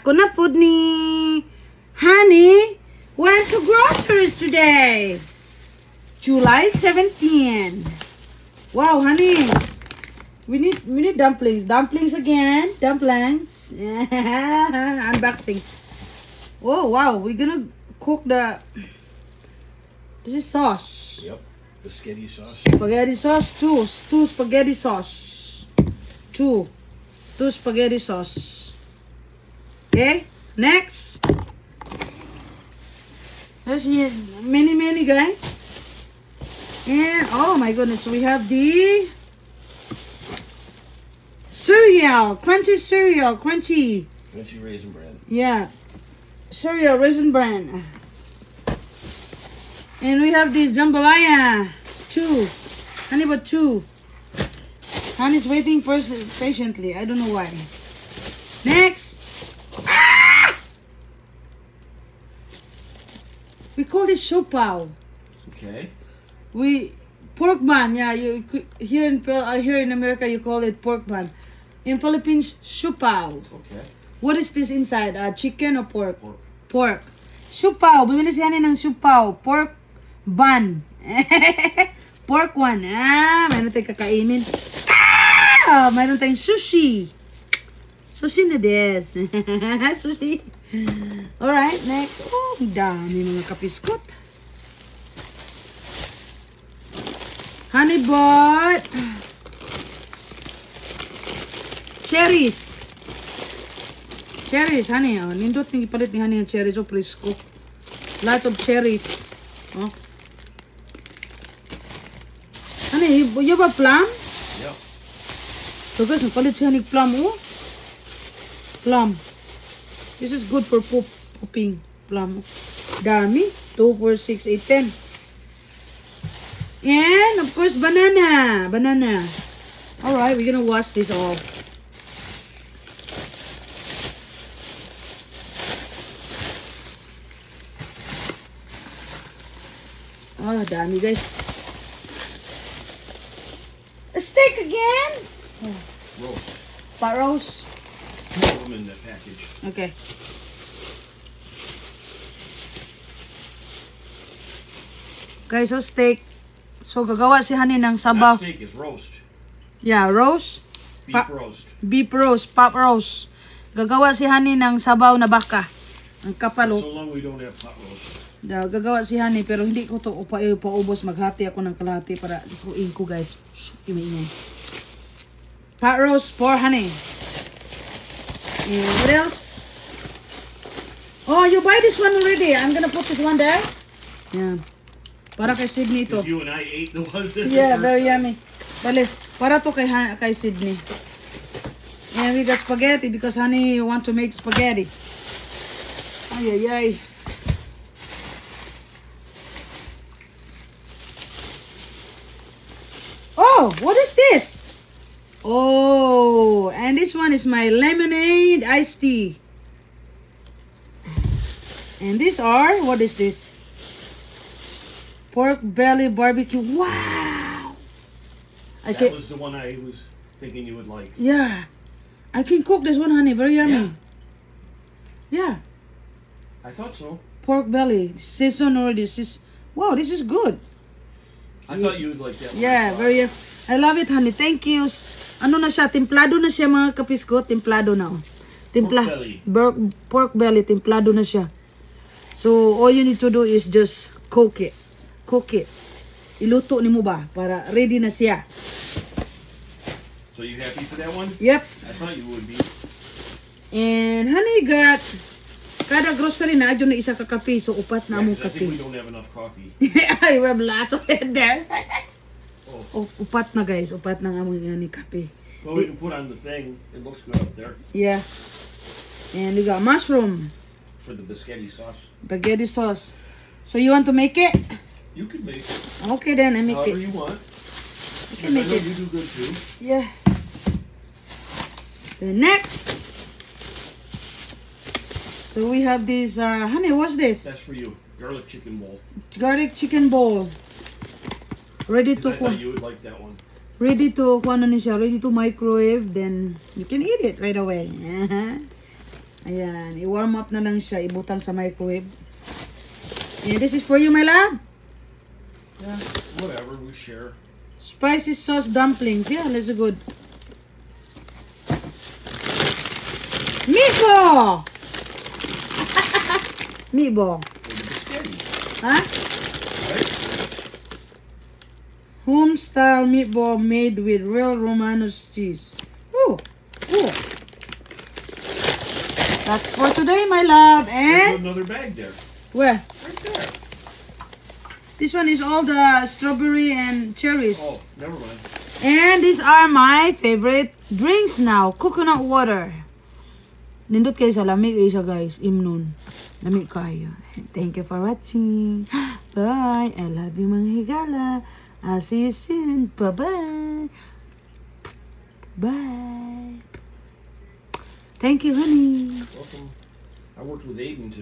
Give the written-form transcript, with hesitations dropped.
Ako na food ni Honey went to groceries today. July 17. Wow, Honey. We need dumplings. Dumplings again. Dumplings. Unboxing. Oh, wow. We're gonna cook the... This is sauce. Yep. The spaghetti sauce. Spaghetti sauce. Two spaghetti sauce. Two spaghetti sauce. Okay. Next. There's many guys. And oh my goodness, we have the cereal, crunchy cereal, crunchy. Crunchy raisin bran. Yeah, cereal raisin bran. And we have the jambalaya, 2. Honey, but 2. Honey's waiting patiently. I don't know why. Next. Ah! We call this siopao. Okay. Pork bun. Yeah, here in America you call it pork bun. In Philippines, siopao. Okay. What is this inside? Chicken or pork? Pork. Pork. Siopao. Bumili si Honey ng siopao. Pork bun. Pork one. Mayroon tayong kakainin. Mayroon tayong sushi. Sushi na des. Sushi. Alright, next. Oh, ang dami mga kapiskot. Honey bought cherries. Cherries, Honey. Oh, nindot nang ipalit ni Honey ng cherries. Oh, presko. Lots of cherries. Oh. Honey, you have a plum? Yep. So guys, napalit si Honey plum. Oh. Plum. This is good for pooping. Plum. Dami. 2, 4, 6, 8, 10. And, of course, banana. Banana. Alright, we're gonna wash this off. Oh, dami, guys. A steak again? Oh. Roast. Pot roast. Put them in the package. Okay. Guys, so steak. So, gagawa si Honey ng sabaw. That steak is roast. Yeah, roast. Beef roast. Beef roast, pot roast. Gagawa si Honey ng sabaw na baka. Ang kapal. So long we don't have pot roast. Gagawa si Honey pero hindi ko to paubos. Maghati ako ng kalahati para ikuin ko, guys. Ingay. Pot roast for Honey. And what else? Oh, you buy this one already. I'm gonna put this one there. Yeah. Para kay Sydney ito. You and I ate the ones that Yeah, very yummy. Bale, para to kay Sydney. And we got spaghetti because Honey want to make spaghetti. Ay. Oh, what is this? Oh, and this one is my lemonade iced tea. And these are, what is this? Pork belly barbecue. Wow! That was the one I was thinking you would like. Yeah. I can cook this one, Honey. Very yummy. Yeah. I thought so. Pork belly. Season already. Wow, this is good. I thought you would like that one. Yeah, very. I love it, Honey. Thank you. Ano na siya? Templado na siya, mga kapisko. Templado na. Pork belly. Pork belly. Templado na siya. So, all you need to do is just cook it. Iluto ni mo ba? Para ready na siya. So you happy for that one? Yep. I thought you would be. And Honey got kada grocery na adyo na isa ka kape. So, upat na among I think we kape. don't have enough coffee. I have lots of it there. Oh. Upat na, guys. Upat na among ni kape. Well, we can put on the thing. It looks good up there. Yeah. And we got mushroom. For the biscotti sauce. Spaghetti sauce. So, you want to make it? You can make it. Okay, then I make However it. you want. You can make I know it. you do good too. Yeah. The next. So we have this, Honey, what's this? That's for you. Garlic chicken bowl. Garlic chicken bowl. Ready to I thought you would like that one. ready to microwave, then you can eat it right away. Ayan, i-warm up na lang siya, ibutang sa microwave. Yeah, this is for you, my love. Yeah, whatever, we share. Spicy sauce dumplings. Yeah, that's good. Meatball! Meatball. Huh? Right? Home style meatball made with real Romanos cheese. Ooh, ooh. That's for today, my love. There's And another bag there. where? Right there. This one is all the strawberry and cherries. Oh, never mind. And these are my favorite drinks now. Coconut water. Nindot kayo sa lamig siya, guys. Imnon. Lamig kayo. Thank you for watching. Bye. I love you, mga higala. I'll see you soon. Bye-bye. Bye. Thank you, honey. Welcome. I worked with Aiden today.